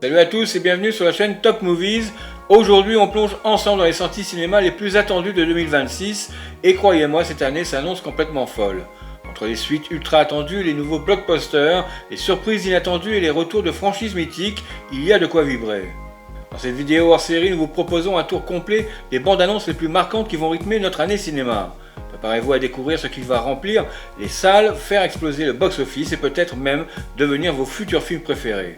Salut à tous et bienvenue sur la chaîne Top Movies. Aujourd'hui on plonge ensemble dans les sorties cinéma les plus attendues de 2026 et croyez-moi cette année s'annonce complètement folle. Entre les suites ultra attendues, les nouveaux blockbusters, les surprises inattendues et les retours de franchises mythiques, il y a de quoi vibrer. Dans cette vidéo hors série, nous vous proposons un tour complet des bandes annonces les plus marquantes qui vont rythmer notre année cinéma. Préparez-vous à découvrir ce qui va remplir les salles, faire exploser le box-office et peut-être même devenir vos futurs films préférés.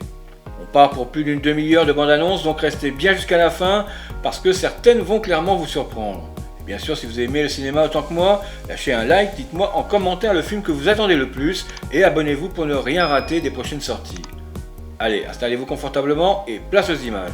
On part pour plus d'une demi-heure de bande-annonce, donc restez bien jusqu'à la fin, parce que certaines vont clairement vous surprendre. Et bien sûr, si vous aimez le cinéma autant que moi, lâchez un like, dites-moi en commentaire le film que vous attendez le plus, et abonnez-vous pour ne rien rater des prochaines sorties. Allez, installez-vous confortablement et place aux images.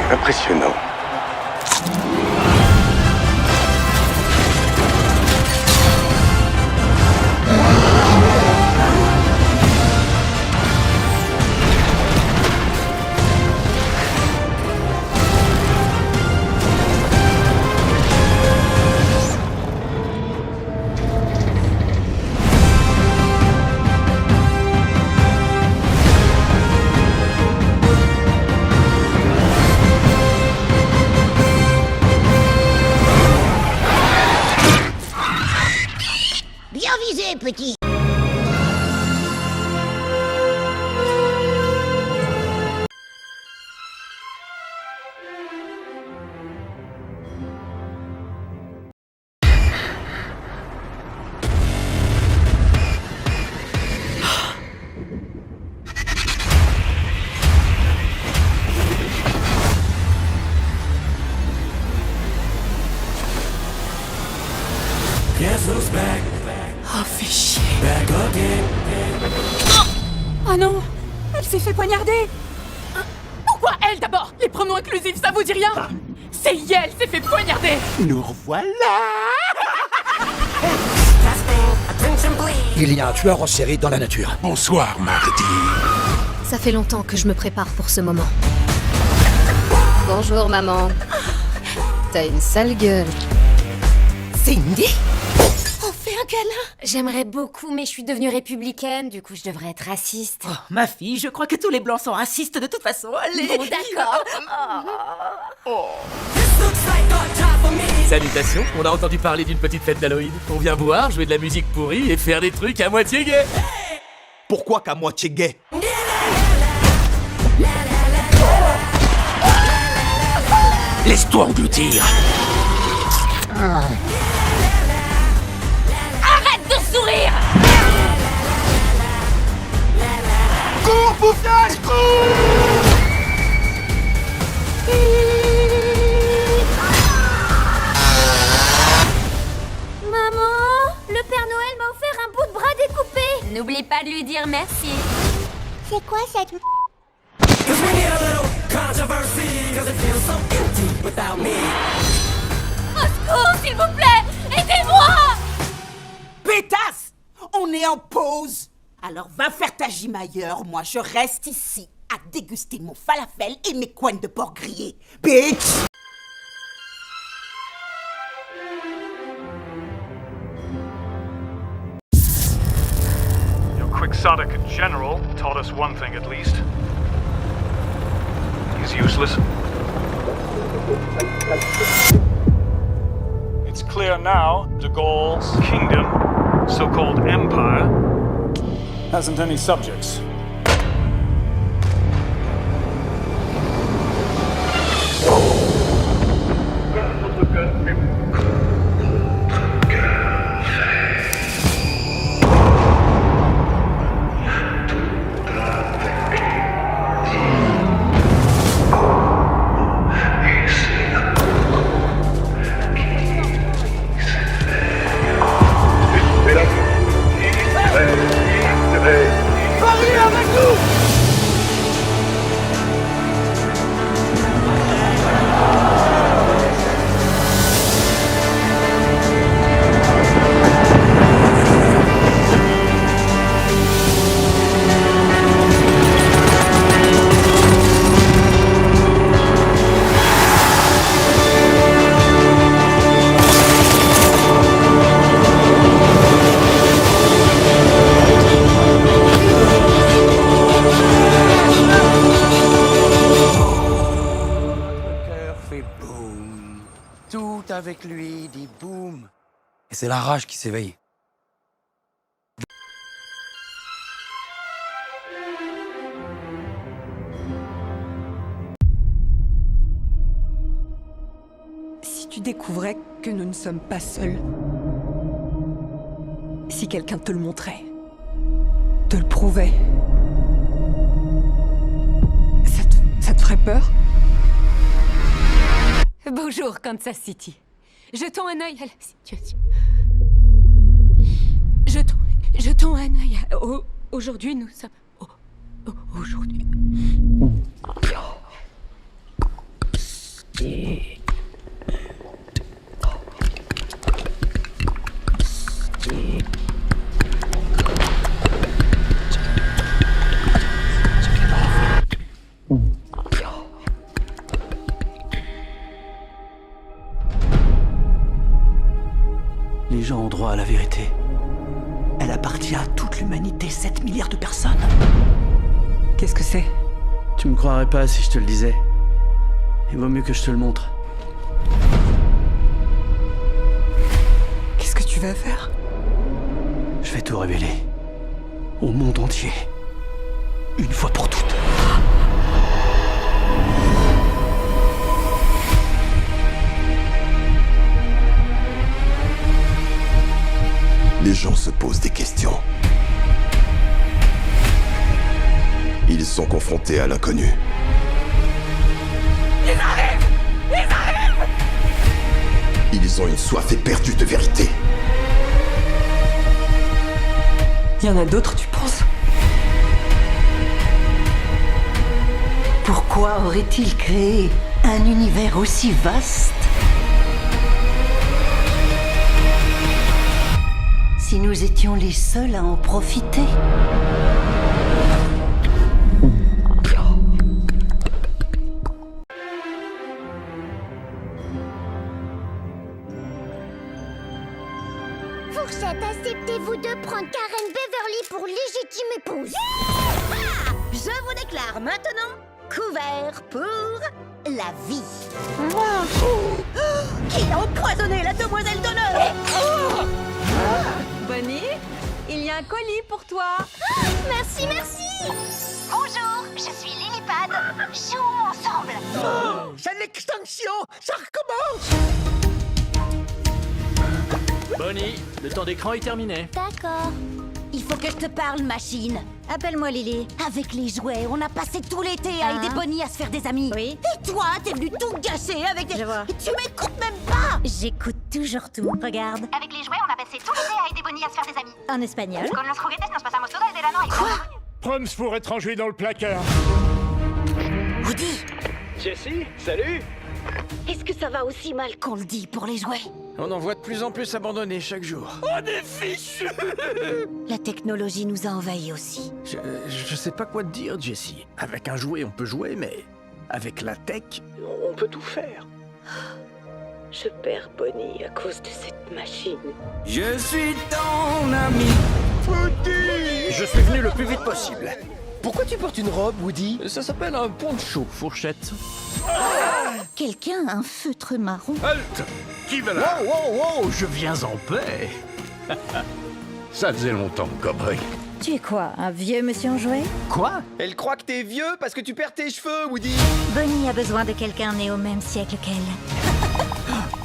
Impressionnant. Bien visé, petit. Oh, fais chier. Oh non, elle s'est fait poignarder. Pourquoi elle d'abord? Les pronoms inclusifs, ça vous dit rien? C'est Yel s'est fait poignarder. Nous revoilà. Il y a un tueur en série dans la nature. Bonsoir, Mardi. Ça fait longtemps que je me prépare pour ce moment. Bonjour, maman. T'as une sale gueule. Cindy? On fait un câlin. J'aimerais beaucoup, mais je suis devenue républicaine, du coup je devrais être raciste. Oh, ma fille, je crois que tous les blancs sont racistes de toute façon. Allez. Bon, d'accord. Salutations, on a entendu parler d'une petite fête d'Halloween. On vient boire, jouer de la musique pourrie et faire des trucs à moitié gays. Pourquoi qu'à moitié gay? Laisse-toi engloutir. Arrête de sourire. Cours, bouffiage, cours! Maman, le Père Noël m'a offert un bout de bras découpé. N'oublie pas de lui dire merci. C'est quoi cette... Au secours, s'il vous plaît, aidez-moi. Pétasse! On est en pause. Alors va faire ta gym ailleurs. Moi, je reste ici à déguster mon falafel et mes coins de porc grillés. Bitch! Your quixotic general taught us one thing at least. He's useless. It's clear now de Gaulle's kingdom, so-called empire, Hasn't any subjects. Tout avec lui dit boum. Et c'est la rage qui s'éveille. Si tu découvrais que nous ne sommes pas seuls, si quelqu'un te le montrait, te le prouvait, ça te ferait peur? Bonjour, Kansas City. Jetons un œil à la situation. Jetons un œil à... Aujourd'hui, nous sommes... Aujourd'hui... Les gens ont droit à la vérité. Elle appartient à toute l'humanité, 7 milliards de personnes. Qu'est-ce que c'est? Tu me croirais pas si je te le disais. Il vaut mieux que je te le montre. Qu'est-ce que tu vas faire? Je vais tout révéler. Au monde entier. Une fois pour toutes. Les gens se posent des questions. Ils sont confrontés à l'inconnu. Ils arrivent! Ils arrivent! Ils ont une soif éperdue de vérité. Il y en a d'autres, tu penses? Pourquoi aurait-il créé un univers aussi vaste si nous étions les seuls à en profiter? Fourchette, acceptez-vous de prendre Karen Beverly pour légitime épouse? Je vous déclare maintenant couvert pour la vie. Qui a empoisonné la demoiselle d'honneur? Bonnie, il y a un colis pour toi. Merci, merci. Bonjour, je suis Lilipad. Jouons ensemble. C'est l'extinction! Ça recommence! Bonnie, le temps d'écran est terminé. D'accord. Il faut que je te parle, machine. Appelle-moi Lily. Avec les jouets, on a passé tout l'été à aider Bonnie à se faire des amis. Oui. Et toi, t'es venu tout gâcher avec des... Je vois. Et tu m'écoutes même pas. J'écoute toujours tout. Regarde. Avec les jouets, on a passé tout l'été à aider Bonnie à se faire des amis. En espagnol. Con los juguetes nos pasamos todo el verano y... Quoi? Proms pour étranger dans le placard. Woody, Jessie, salut! est-ce que ça va aussi mal qu'on le dit pour les jouets? On en voit de plus en plus abandonnés chaque jour. On est fichus! La technologie nous a envahis aussi. Je sais pas quoi te dire, Jessie. Avec un jouet, on peut jouer, mais avec la tech, on peut tout faire. Je perds Bonnie à cause de cette machine. Je suis ton ami. Woody! Je suis venu le plus vite possible. Pourquoi tu portes une robe, Woody? Ça s'appelle un poncho, fourchette. Quelqu'un a un feutre marron. Halte! Qui va là? Wow, wow, wow, je viens en paix. Ça faisait longtemps, cowboy. Tu es quoi, un vieux monsieur en jouet? Quoi? Elle croit que t'es vieux parce que tu perds tes cheveux, Woody. Bonnie a besoin de quelqu'un né au même siècle qu'elle.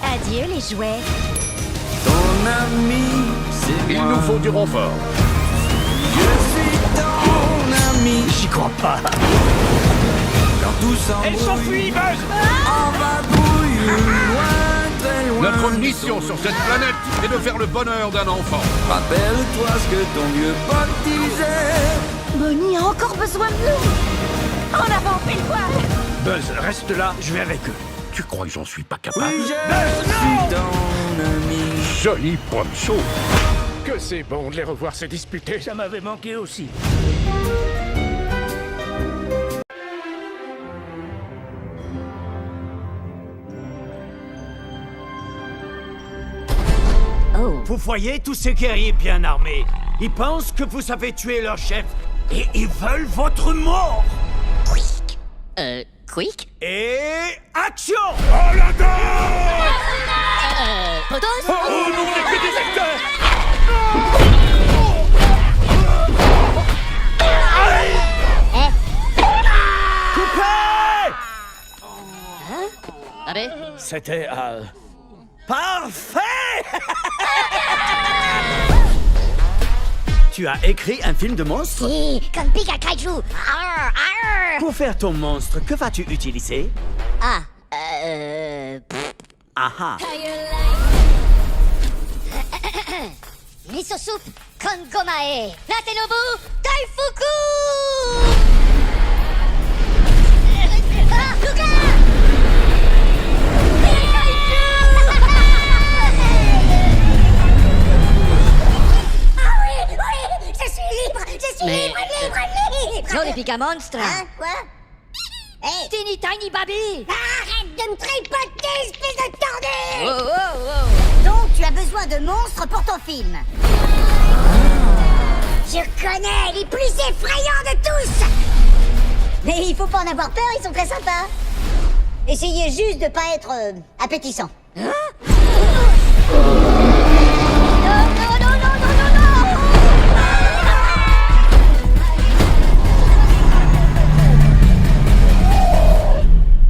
Adieu les jouets. Ton ami, c'est Il moi. nous faut du renfort. Je suis ton ami. J'y crois pas. Quand tout s'embrouille, Elle s'enfuit, Buzz! en vadrouille, loin, très loin. Notre mission sur cette planète est de faire le bonheur d'un enfant. Rappelle-toi ce que ton vieux pote disait. Bonnie a encore besoin de nous. En avant, pile poil. Buzz, reste là, je vais avec eux. Tu crois que j'en suis pas capable? Oui, je suis ton ami. Joli poncho. Que c'est bon de les revoir se disputer. Ça m'avait manqué aussi. Vous voyez tous ces guerriers bien armés. Ils pensent que vous avez tué leur chef et ils veulent votre mort. Quick? Et action! Oh la dent! Potos? Oh non, on est que des acteurs! C'était parfait! Tu as écrit un film de monstre? Si, comme Pika Kaiju. Arr, arr. Pour faire ton monstre, que vas-tu utiliser? Ah, Ah. Miso soup, kongomae. Natenobu, Daifuku! Ah, Luka! Jean les Pika Monstres. Hein? Quoi? Hey! Teeny Tiny Baby. Arrête de me tripoter, espèce de tordu! Oh, oh, oh. Donc, tu as besoin de monstres pour ton film. Je connais les plus effrayants de tous! Mais il faut pas en avoir peur, ils sont très sympas. Essayez juste de pas être appétissant. Non, non, non, non, non, non, non!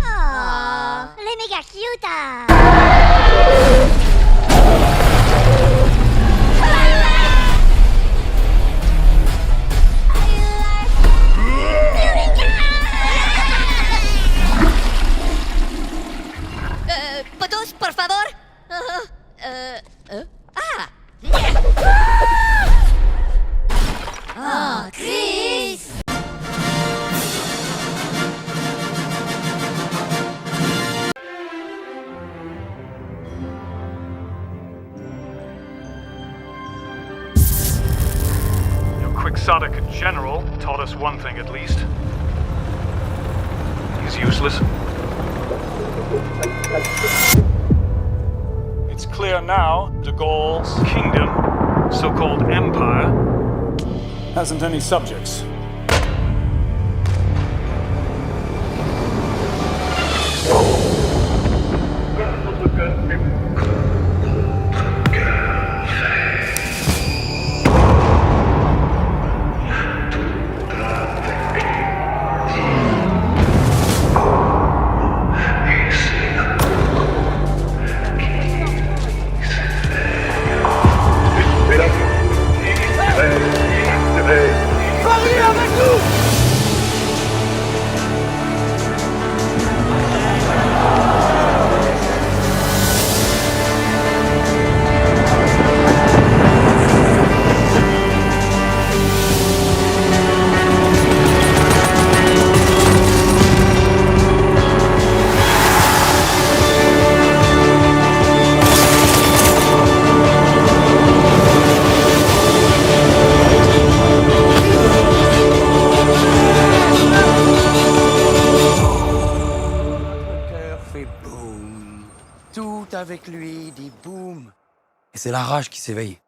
Oh, les méga cute! Potos, por favor. Ah. Oh, Chris! Your quixotic general taught us one thing at least. He's useless. It's clear now de Gaulle's kingdom, so-called empire, hasn't any subjects. Avec lui, dit boum. Et c'est la rage qui s'éveille.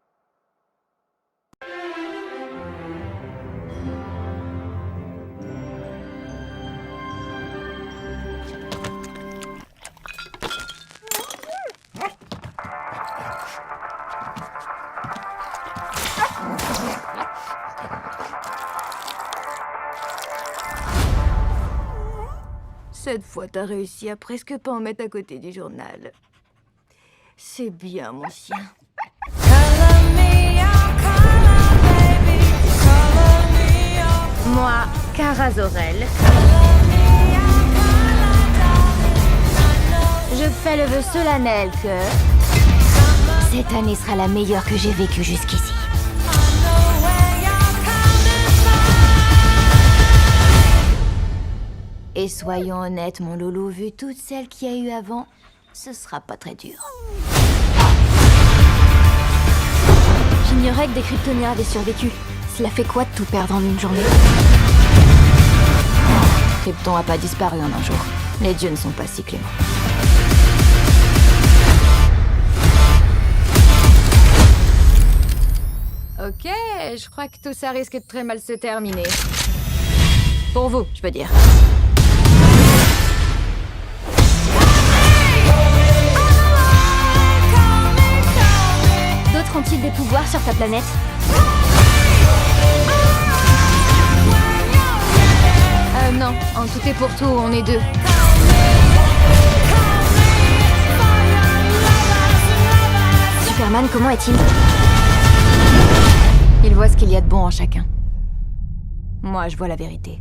Cette fois, t'as réussi à presque pas en mettre à côté du journal. C'est bien, mon chien. Moi, Cara Zor-El, je fais le vœu solennel que cette année sera la meilleure que j'ai vécue jusqu'ici. Et soyons honnêtes, mon loulou, vu toutes celles qu'il y a eu avant, ce sera pas très dur. J'ignorais que des Kryptoniens avaient survécu. Cela fait quoi de tout perdre en une journée? Krypton a pas disparu en un jour. Les dieux ne sont pas si cléments. Ok, je crois que tout ça risque de très mal se terminer. Pour vous, je veux dire. D'autres ont-ils des pouvoirs sur ta planète? Non, en tout et pour tout, on est deux. Superman, comment est-il? Il voit ce qu'il y a de bon en chacun. Moi, je vois la vérité.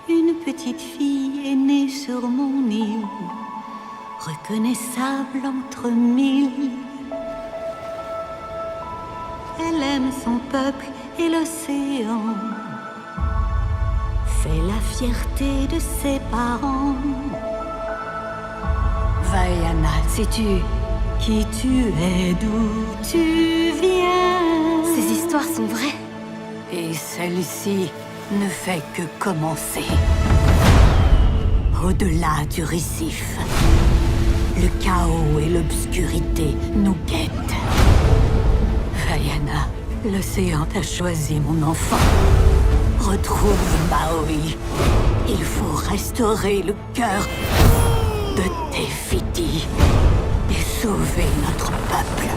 Une petite fille est née sur mon île, reconnaissable entre mille. Elle aime son peuple et l'océan, fait la fierté de ses parents. Vaiana, sais-tu qui tu es, d'où tu viens? Ces histoires sont vraies. Et celle-ci ne fait que commencer. Au-delà du récif, le chaos et l'obscurité nous guettent. Vaiana, l'océan t'a choisi, mon enfant. Retrouve Maui. Il faut restaurer le cœur de Tefiti et sauver notre peuple.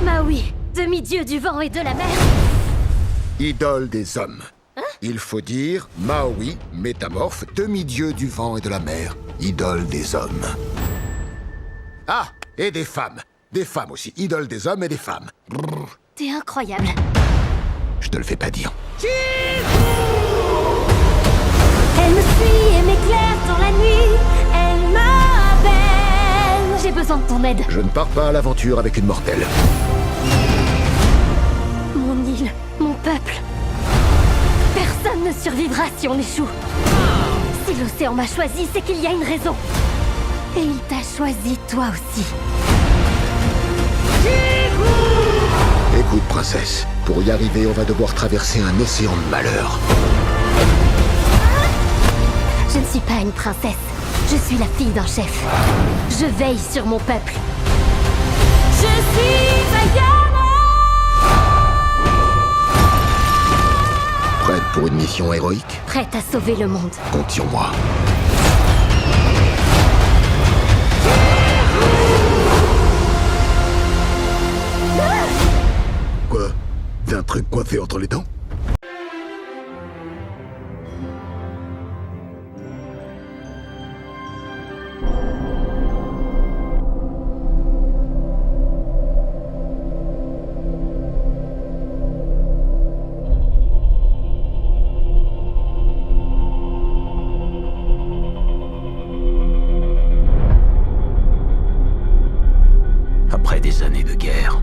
Maui, demi-dieu du vent et de la mer. Idole des hommes. Il faut dire Maui, métamorphe, demi-dieu du vent et de la mer. Idole des hommes. Ah, et des femmes. Des femmes aussi. Idole des hommes et des femmes. Brrr. T'es incroyable. Je te le fais pas dire. Elle me suit et m'éclaire dans la nuit. Elle m'appelle. J'ai besoin de ton aide. Je ne pars pas à l'aventure avec une mortelle. Mon île, mon peuple. Personne ne survivra si on échoue. Si l'océan m'a choisi, c'est qu'il y a une raison. Et il t'a choisi toi aussi. Écoute, princesse, pour y arriver, on va devoir traverser un océan de malheur. Je ne suis pas une princesse. Je suis la fille d'un chef. Je veille sur mon peuple. Je suis Vaiana. Prête pour une mission héroïque? Prête à sauver le monde. Compte sur moi. Ah! coincé entre les dents? Après des années de guerre,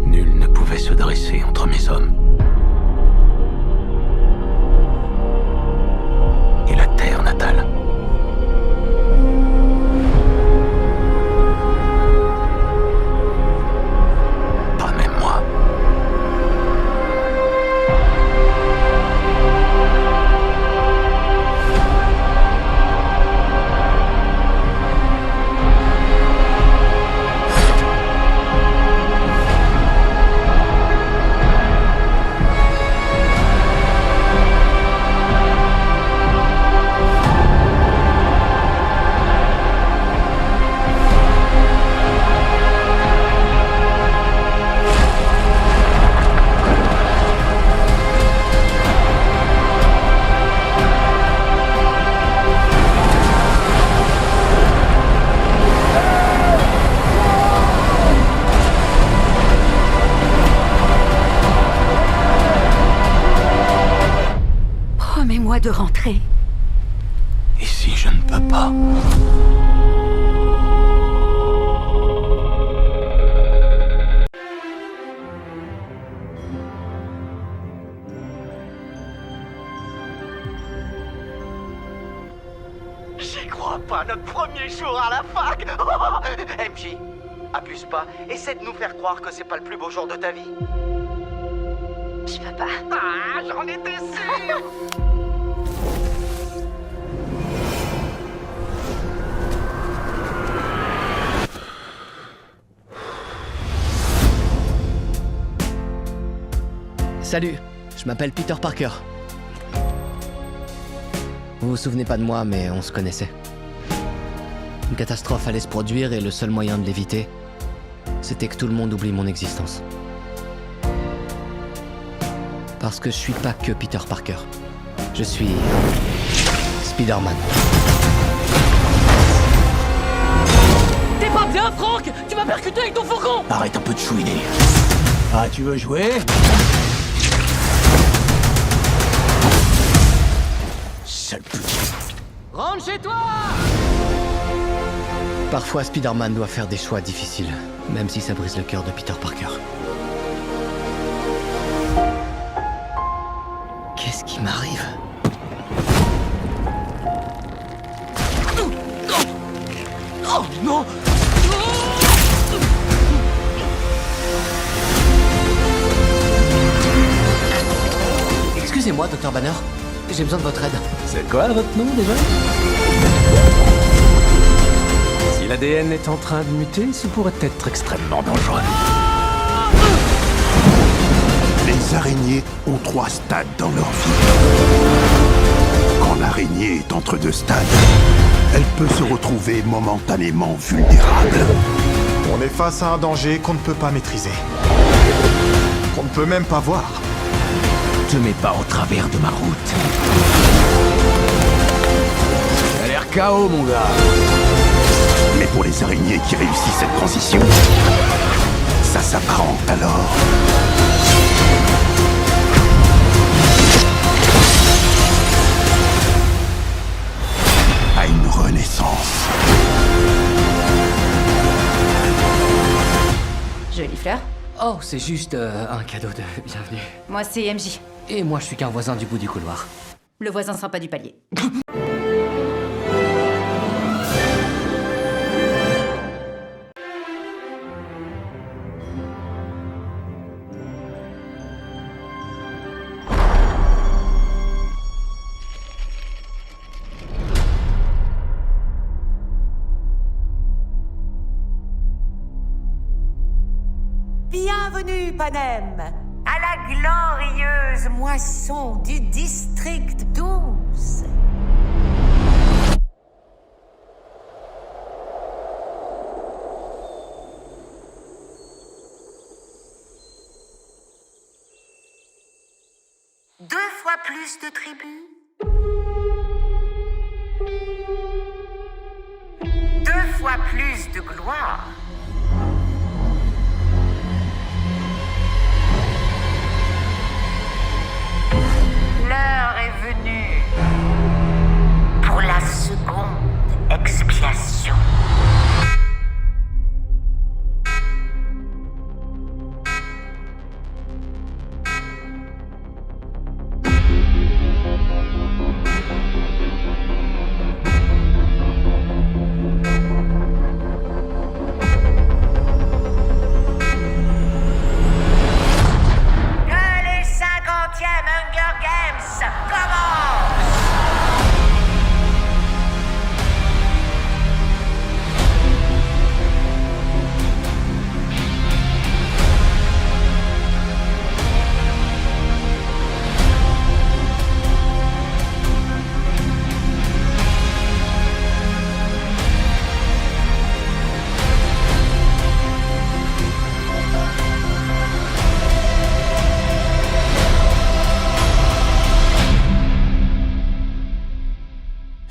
nul ne pouvait se dresser entre mes hommes et la terre natale. Pas même moi. Promets-moi de rentrer. Et si je ne peux pas? J'y crois pas, notre premier jour à la fac. MJ, abuse pas, essaie de nous faire croire que c'est pas le plus beau jour de ta vie. Je peux pas. Ah, j'en étais sûr. Salut, je m'appelle Peter Parker. Vous vous souvenez pas de moi, mais on se connaissait. Une catastrophe allait se produire et le seul moyen de l'éviter, c'était que tout le monde oublie mon existence. Parce que je suis pas que Peter Parker. Je suis Spider-Man. T'es pas bien, Franck? Tu m'as percuté avec ton fourgon! Arrête un peu de chouiner. Ah, tu veux jouer? Sale petit. Rentre chez toi! Parfois, Spider-Man doit faire des choix difficiles, même si ça brise le cœur de Peter Parker. Qu'est-ce qui m'arrive? Oh non! Excusez-moi, Dr. Banner. J'ai besoin de votre aide. C'est quoi votre nom déjà? Si l'ADN est en train de muter, ce pourrait être extrêmement dangereux. Les araignées ont 3 stades dans leur vie. Quand l'araignée est entre 2 stades, elle peut se retrouver momentanément vulnérable. On est face à un danger qu'on ne peut pas maîtriser. Qu'on ne peut même pas voir. Te mets pas au travers de ma route. T'as l'air KO, mon gars. Mais pour les araignées qui réussissent cette transition, ça s'apparente alors à une renaissance. Jolie fleur. Oh, c'est juste un cadeau de bienvenue. Moi, c'est MJ. Et moi, je suis qu'un voisin du bout du couloir. Le voisin sympa du palier. Bienvenue, Panem, à la glorieuse moisson du district 12. 2 fois plus de tribus. 2 fois plus de gloire. L'heure est venue pour la seconde expiation.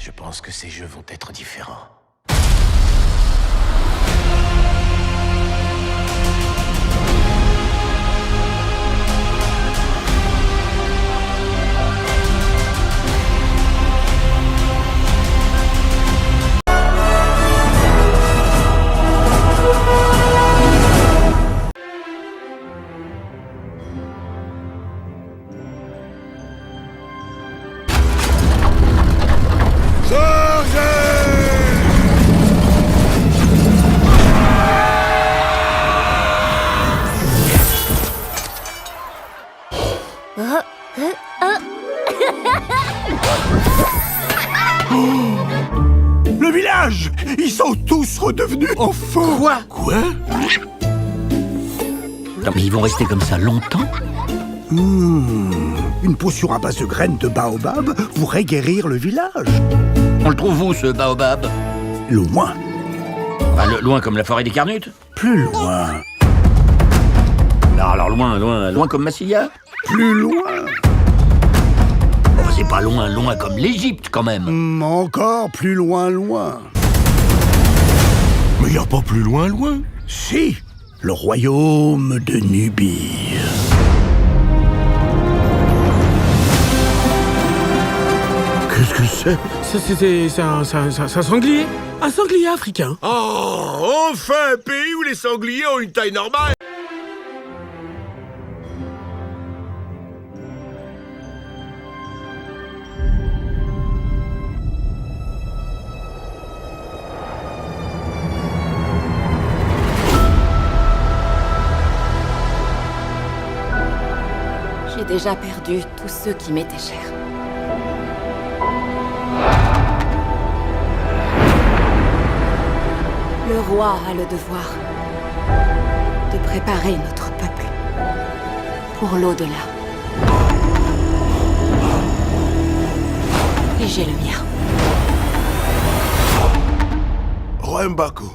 Je pense que ces jeux vont être différents. Le village! Ils sont tous redevenus enfants! Quoi? Mais ils vont rester comme ça longtemps? Une potion à base de graines de baobab pourrait guérir le village. On le trouve où, ce baobab? Loin. Loin comme la forêt des Carnutes? Plus loin. Non, alors loin comme Massilia? Plus loin. Oh, c'est pas loin comme l'Égypte, quand même. Encore plus loin. Mais y a pas plus loin. Si, le royaume de Nubie. Qu'est-ce que c'est? C'est un sanglier. Un sanglier africain. Oh, enfin un pays où les sangliers ont une taille normale. J'ai déjà perdu tous ceux qui m'étaient chers. Le roi a le devoir de préparer notre peuple pour l'au-delà. Et j'ai le mien. Roembako,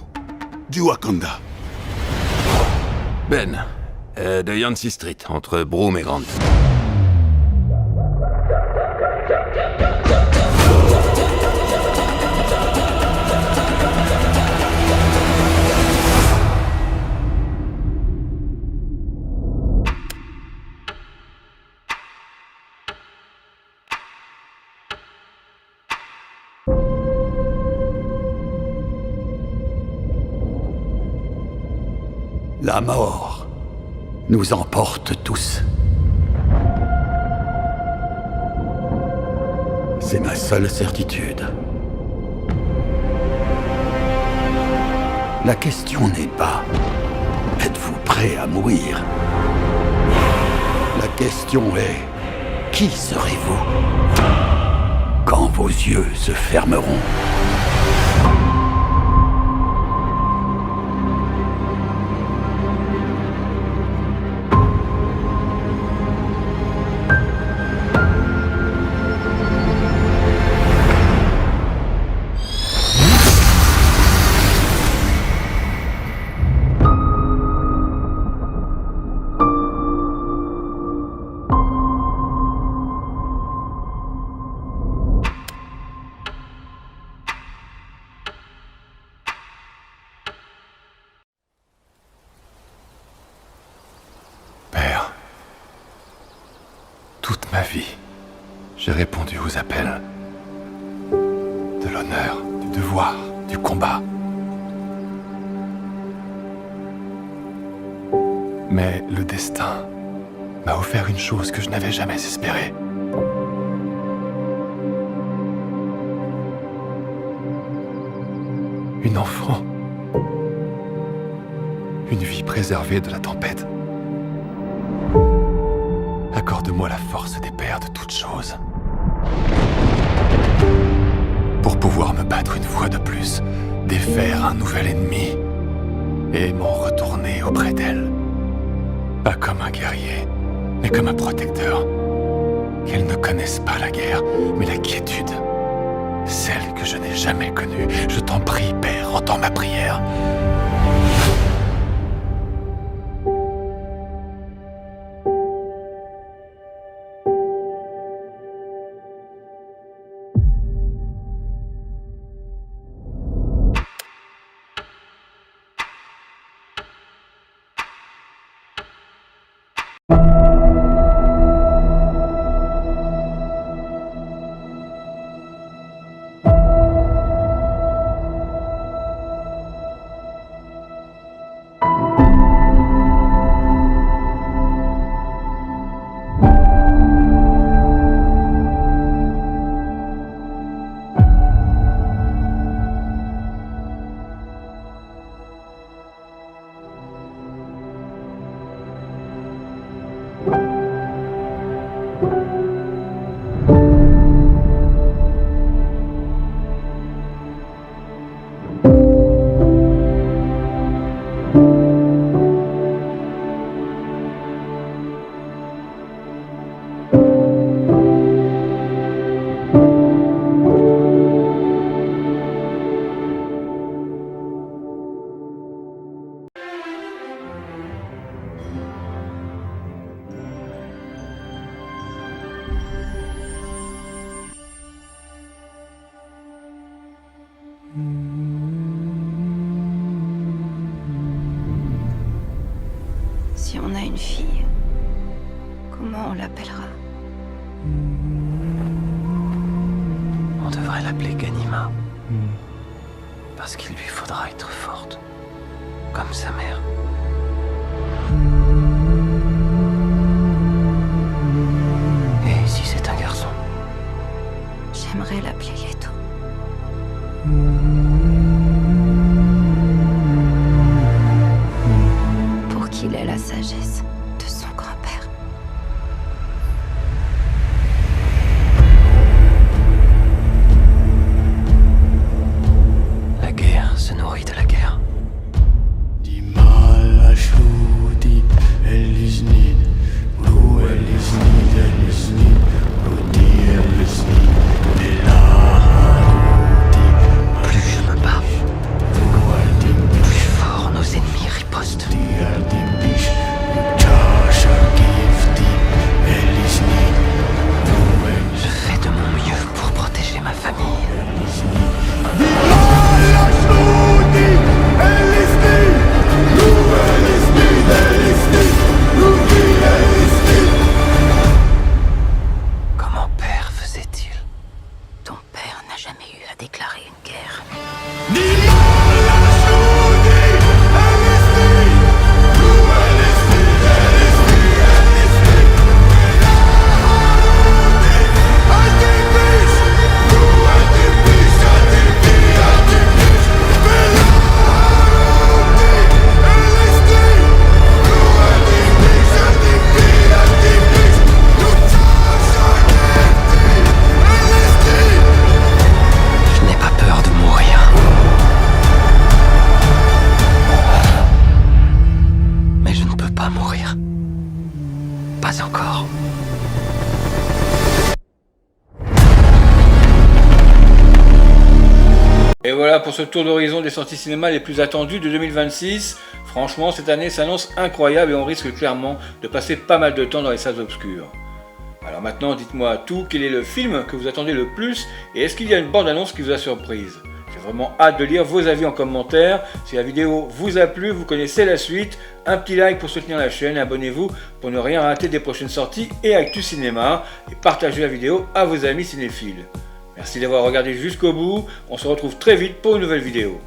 du Wakanda. Ben, de Yancy Street, entre Broome et Grant. La mort nous emporte tous. C'est ma seule certitude. La question n'est pas « Êtes-vous prêt à mourir ?» La question est « Qui serez-vous quand vos yeux se fermeront ?» ma vie, j'ai répondu aux appels. De l'honneur, du devoir, du combat. Mais le destin m'a offert une chose que je n'avais jamais espérée. Une enfant. Une vie préservée de la tempête. Accorde-moi la force des pères de toutes choses. Pour pouvoir me battre une fois de plus, défaire un nouvel ennemi et m'en retourner auprès d'elle. Pas comme un guerrier, mais comme un protecteur. Qu'elles ne connaissent pas la guerre, mais la quiétude. Celle que je n'ai jamais connue. Je t'en prie, Père, entends ma prière. Si on a une fille, comment on l'appellera? On devrait l'appeler Ganima. Parce qu'il lui faudra être forte. Comme sa mère. Et si c'est un garçon? J'aimerais l'appeler Leto. Pour qu'il ait la sagesse de son grand-père. La guerre se nourrit de la guerre. Plus je me bats, plus fort nos ennemis ripostent. Je fais de mon mieux pour protéger ma famille. Comment père faisait-il? Ton père n'a jamais eu à déclarer une guerre. Je n'ai pas peur de mourir. Mais je ne peux pas mourir. Pas encore. Et voilà pour ce tour d'horizon des sorties cinéma les plus attendues de 2026. Franchement, cette année s'annonce incroyable et on risque clairement de passer pas mal de temps dans les salles obscures. Alors maintenant, dites-moi tout, quel est le film que vous attendez le plus et est-ce qu'il y a une bande-annonce qui vous a surprise? Je vraiment hâte de lire vos avis en commentaire. Si la vidéo vous a plu, vous connaissez la suite. Un petit like pour soutenir la chaîne, abonnez-vous pour ne rien rater des prochaines sorties et actu cinéma. Et partagez la vidéo à vos amis cinéphiles. Merci d'avoir regardé jusqu'au bout. On se retrouve très vite pour une nouvelle vidéo.